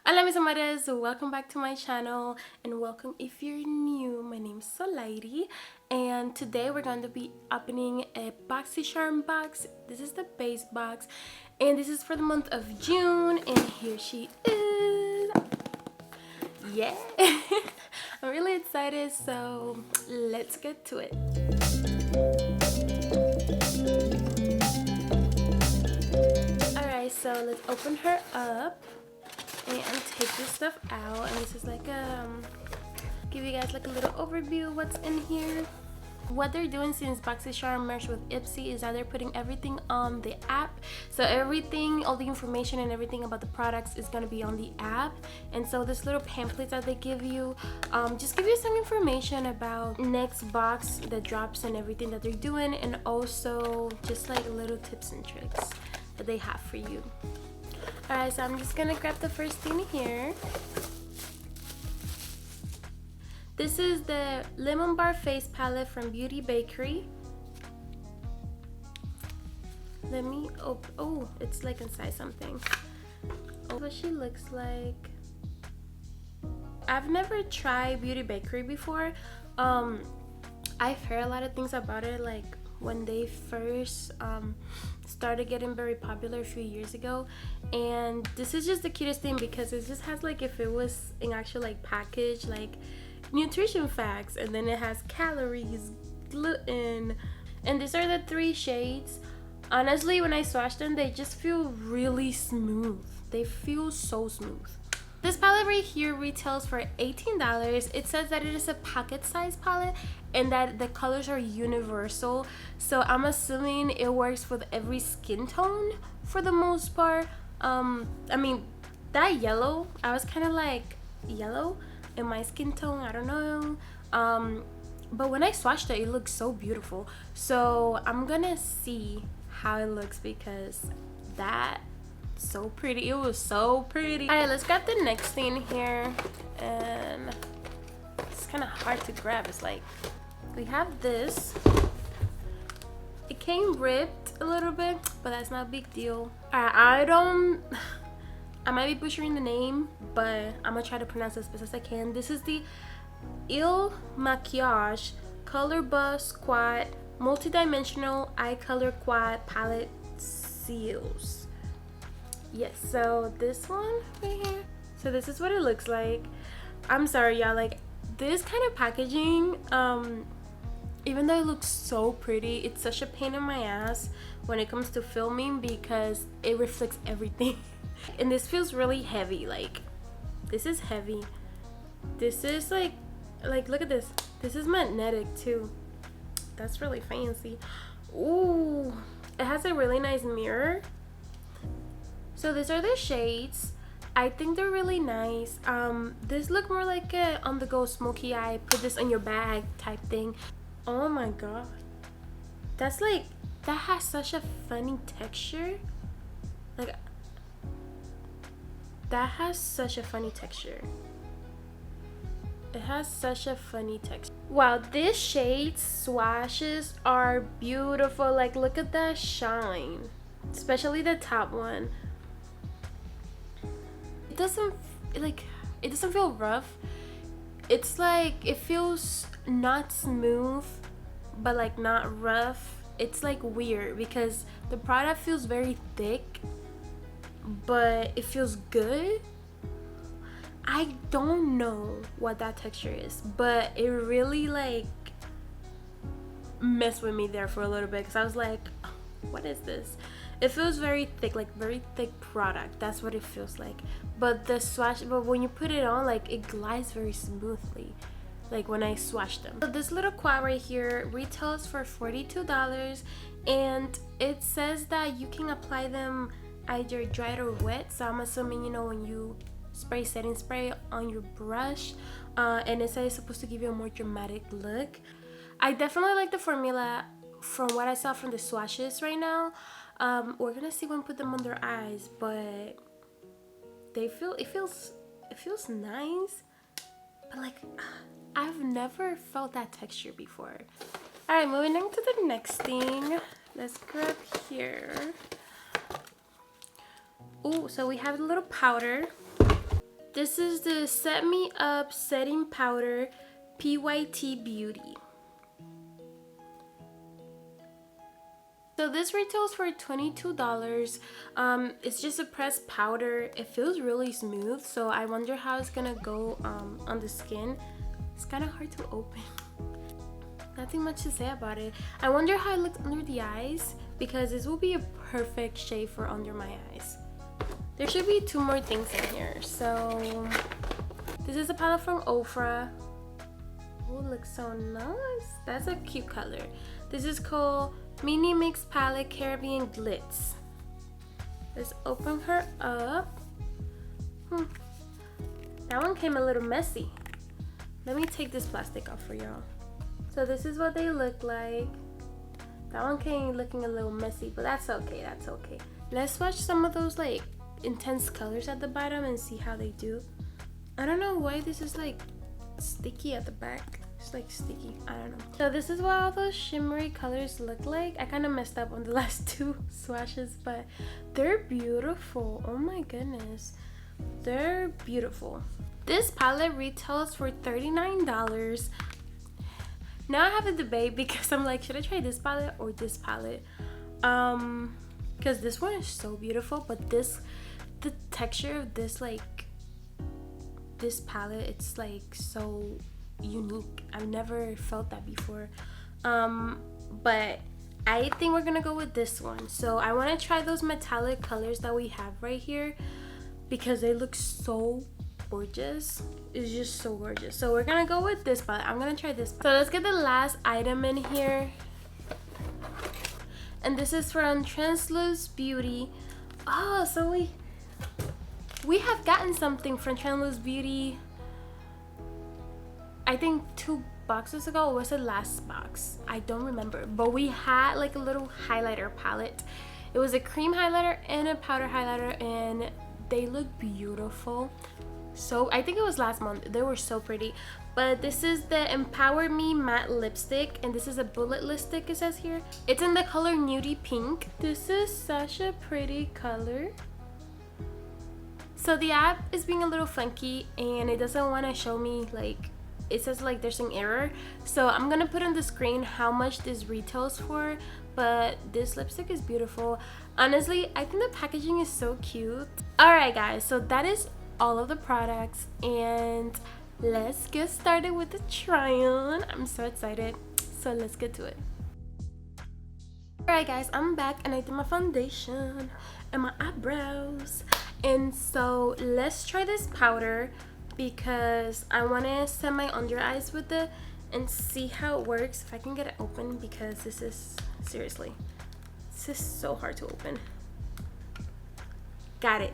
Hola mis amores, welcome back to my channel and welcome if you're new. My name's Solairyamour and today we're going to be opening a BOXYCHARM box. This is the base box and this is for the month of June and here she is. Yeah, I'm really excited, so let's get to it. Alright, so let's open her up and take this stuff out, and this is like give you guys like a little overview of what's in here. What they're doing since BOXYCHARM merged with Ipsy is that they're putting everything on the app, so everything, all the information and everything about the products is going to be on the app. And so this little pamphlet that they give you just give you some information about next box that drops and everything that they're doing, and also just like little tips and tricks that they have for you. Alright, so I'm just gonna grab the first thing here. This is the Lemon Bar Face Palette from Beauty Bakery. Let me open. Oh, it's like inside something. Oh, what she looks like. I've never tried Beauty Bakery before. I've heard a lot of things about it, like when they first started getting very popular a few years ago, and this is just the cutest thing because it just has like, if it was an actual like package, like nutrition facts, and then it has calories, gluten, and these are the 3 shades. Honestly, when I swatch them, they just feel really smooth. They feel so smooth. This palette right here retails for $18. It says that it is a pocket size palette and that the colors are universal, so I'm assuming it works with every skin tone for the most part. I mean, that yellow, I was kind of like yellow in my skin tone, I don't know, but when I swatched it, it looks so beautiful. So I'm gonna see how it looks because that so pretty. It was so pretty. Alright, let's grab the next thing here, and it's kind of hard to grab. It's like we have this. It came ripped a little bit, but that's not a big deal. Alright, I might be butchering the name, but I'm gonna try to pronounce it as best as I can. This is the Il Maquillage Color Buzz Quad Multidimensional Eye Color Quad Palette Seals. Yes, so this one right here. So this is what it looks like. I'm sorry y'all, like this kind of packaging, even though it looks so pretty, it's such a pain in my ass when it comes to filming because it reflects everything. And this feels really heavy. Like this is heavy. This is like look at this. This is magnetic too. That's really fancy. Ooh, it has a really nice mirror. So these are the shades. I think they're really nice. This look more like a on-the-go smoky eye, put this in your bag type thing. Oh my god, that's like, that has such a funny texture. Like that has such a funny texture. It has such a funny texture. Wow, this shade swatches are beautiful. Like look at that shine, especially the top one. It doesn't feel rough. It's like, it feels not smooth but like not rough. It's like weird because the product feels very thick but it feels good. I don't know what that texture is, but it really like messed with me there for a little bit because I was like, oh, what is this? It feels very thick, like very thick product. That's what it feels like. But the swatch, but when you put it on, like it glides very smoothly, like when I swatch them. So this little quad right here retails for $42, and it says that you can apply them either dried or wet. So I'm assuming, you know, when you spray setting spray on your brush, and it says it's supposed to give you a more dramatic look. I definitely like the formula from what I saw from the swatches right now. We're gonna see when we put them on their eyes, but it feels nice, but like I've never felt that texture before. All right, moving on to the next thing. Let's grab here. Oh, so we have a little powder. This is the Set Me Up Setting Powder PYT Beauty. So this retails for $22. It's just a pressed powder. It feels really smooth, so I wonder how it's gonna go on the skin. It's kind of hard to open. Nothing much to say about it. I wonder how it looks under the eyes, because this will be a perfect shade for under my eyes. There should be 2 more things in here. So this is a palette from Ofra. Oh, it looks so nice. That's a cute color. This is called Mini Mix Palette Caribbean Glitz. Let's open her up. That one came a little messy. Let me take this plastic off for y'all. So this is what they look like. That one came looking a little messy, but that's okay, that's okay. Let's swatch some of those like intense colors at the bottom and see how they do. I don't know why this is like sticky at the back. It's like sticky, I don't know. So this is what all those shimmery colors look like. I kind of messed up on the last 2 swatches, but they're beautiful. Oh my goodness, they're beautiful. This palette retails for $39. Now I have a debate because I'm like, should I try this palette or this palette? Because this one is so beautiful, but the texture of this palette, it's like so unique. I've never felt that before. But I think we're gonna go with this one. So I want to try those metallic colors that we have right here because they look so gorgeous. It's just so gorgeous. So we're gonna go with this palette. I'm gonna try this. So let's get the last item in here, and this is from Transluce Beauty. Oh, so we have gotten something from Transluce Beauty, I think 2 boxes ago, or was it last box? I don't remember, but we had like a little highlighter palette. It was a cream highlighter and a powder highlighter, and they look beautiful. So I think it was last month. They were so pretty. But this is the Empower Me matte lipstick, and this is a bullet lipstick, it says here. It's in the color Nudie Pink. This is such a pretty color. So the app is being a little funky, and it doesn't want to show me, like, it says like there's an error. So I'm gonna put on the screen how much this retails for, but this lipstick is beautiful. Honestly, I think the packaging is so cute. Alright guys, so that is all of the products, and let's get started with the try on. I'm so excited, so let's get to it. Alright guys, I'm back, and I did my foundation and my eyebrows, and so let's try this powder because I want to set my under eyes with it and see how it works, if I can get it open, because this is seriously, this is so hard to open. Got it.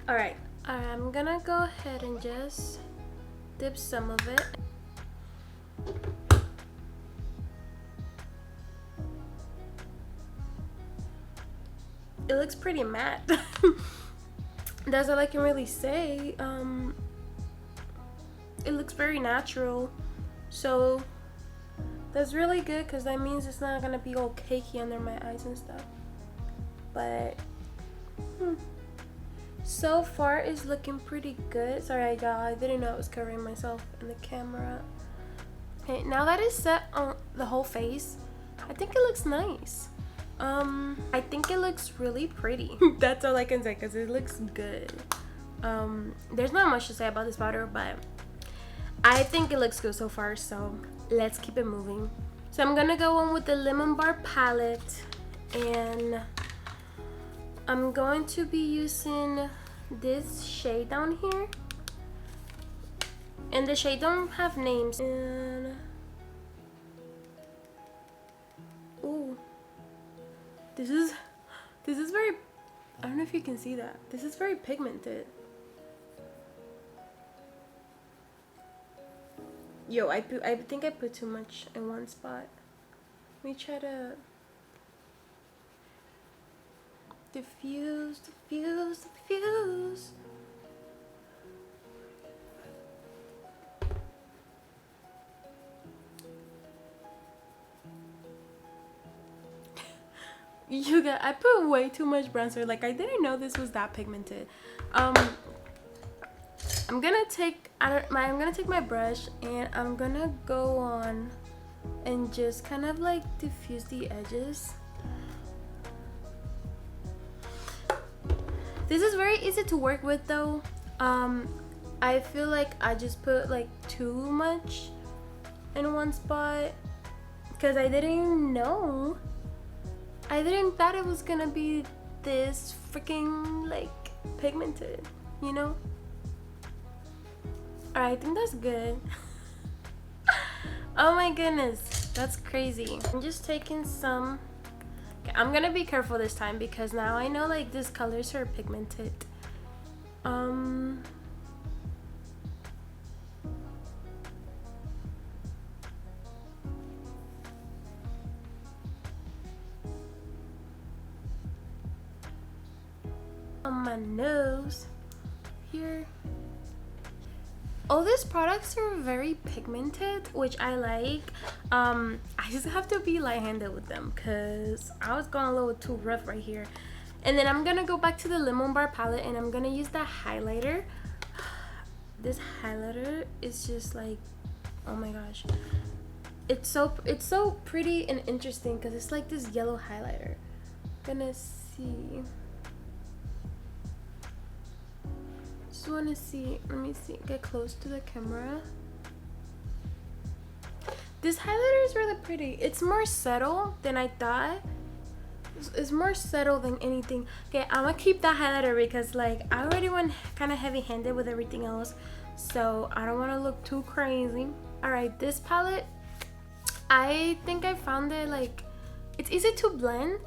Alright, I'm gonna go ahead and just dip some of it. It looks pretty matte. That's all I can really say. It looks very natural, so that's really good because that means it's not gonna be all cakey under my eyes and stuff. But so far it's looking pretty good. Sorry y'all, I didn't know I was covering myself in the camera. Okay, now that it's set on the whole face, I think it looks nice. I think it looks really pretty. That's all I can say because it looks good. There's not much to say about this powder, but I think it looks good so far, so let's keep it moving. So I'm gonna go on with the Lemon Bar palette, and I'm going to be using this shade down here, and the shade don't have names. And ooh, this is very, I don't know if you can see that, this is very pigmented. Yo, I think I put too much in one spot. Let me try to diffuse. You got, I put way too much bronzer. Like, I didn't know this was that pigmented. I'm gonna take my brush and I'm gonna go on and just kind of like diffuse the edges. This is very easy to work with though. I feel like I just put like too much in one spot because I didn't know. I didn't thought it was gonna be this freaking like pigmented, you know? Alright, I think that's good. Oh my goodness, that's crazy. I'm just taking some. Okay, I'm gonna be careful this time because now I know like these colors are pigmented. On my nose here. All these products are very pigmented, which I like. I just have to be light-handed with them because I was going a little too rough right here. And then I'm gonna go back to the Lemon Bar palette and I'm gonna use the highlighter. This highlighter is just like, oh my gosh, it's so pretty and interesting because it's like this yellow highlighter. Gonna see. Just want to see, let me see, get close to the camera. This highlighter is really pretty. It's more subtle than I thought. It's more subtle than anything. Okay, I'm gonna keep that highlighter because like I already went kind of heavy-handed with everything else, so I don't want to look too crazy. All right, this palette, I think I found it like it's easy to blend.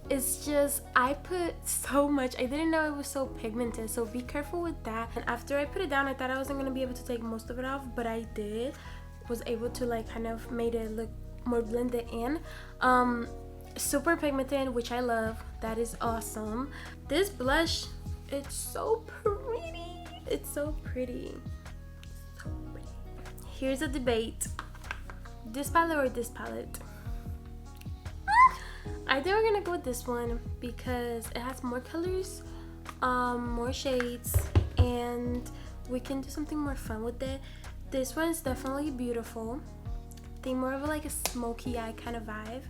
It's just I put so much. I didn't know it was so pigmented, so be careful with that. And after I put it down, I thought I wasn't gonna be able to take most of it off, but I did. Was able to like kind of made it look more blended in. Super pigmented, which I love. That is awesome. This blush, it's so pretty. It's so pretty. So pretty. Here's a debate: this palette or this palette? I think we're gonna go with this one because it has more colors, more shades, and we can do something more fun with it. This one is definitely beautiful. I think more of like a smoky eye kind of vibe.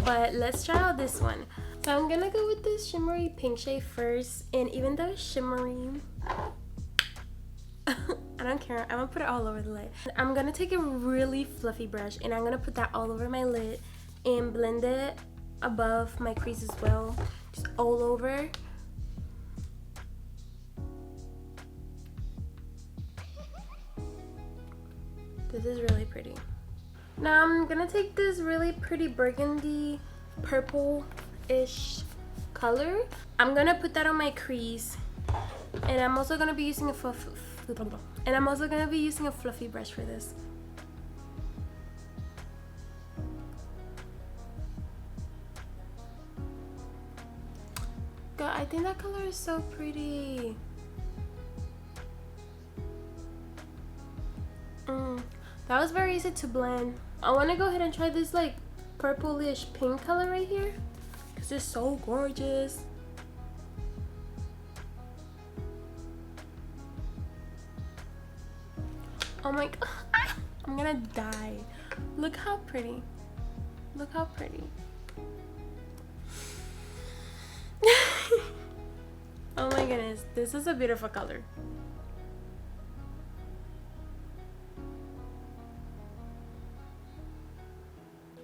But let's try out this one. So I'm gonna go with this shimmery pink shade first, and even though it's shimmery, I don't care. I'm gonna put it all over the lid. I'm gonna take a really fluffy brush and I'm gonna put that all over my lid and blend it above my crease as well, just all over. This is really pretty. Now I'm gonna take this really pretty burgundy purple-ish color. I'm gonna put that on my crease, and I'm also gonna be using a fluffy brush for this. God, I think that color is so pretty. That was very easy to blend. I want to go ahead and try this like purplish pink color right here because it's so gorgeous. Oh my god, I'm gonna die. Look how pretty. Look how pretty. Oh my goodness, this is a beautiful color.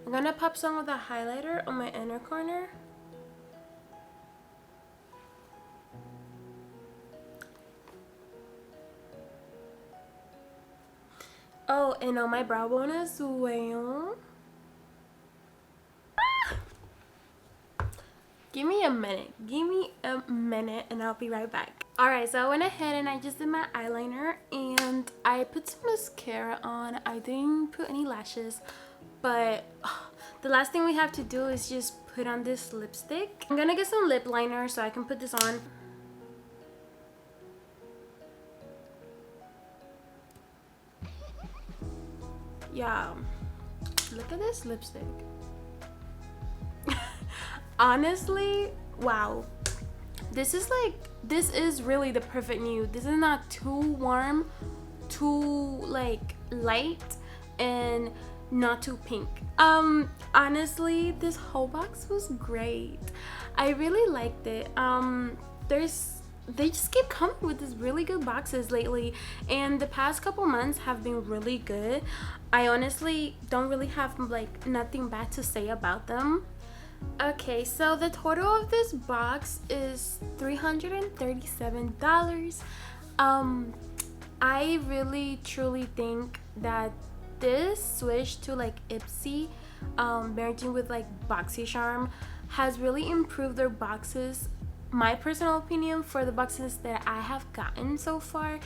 I'm gonna pop some of the highlighter on my inner corner. Oh, and on my brow bone as well. Give me a minute and I'll be right back. Alright, so I went ahead and I just did my eyeliner and I put some mascara on. I didn't put any lashes, but the last thing we have to do is just put on this lipstick. I'm gonna get some lip liner so I can put this on. Yeah, look at this lipstick. Honestly, wow, this is like this is really the perfect nude. This is not too warm, too like light, and not too pink. Honestly, this whole box was great. I really liked it. They just keep coming with these really good boxes lately, and the past couple months have been really good. I honestly don't really have like nothing bad to say about them. Okay, so the total of this box is $337. I really truly think that this switch to like Ipsy, merging with like BOXYCHARM, has really improved their boxes. My personal opinion, for the boxes that I have gotten so far,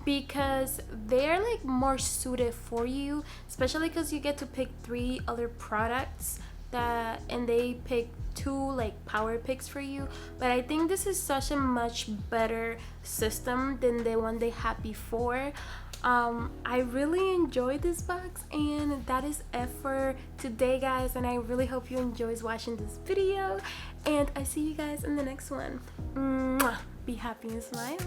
because they're like more suited for you, especially because you get to pick 3 other products and they pick 2 like power picks for you. But I think this is such a much better system than the one they had before. I really enjoyed this box, and that is it for today, guys, and I really hope you enjoyed watching this video, and I see you guys in the next one. Mwah! Be happy and smile.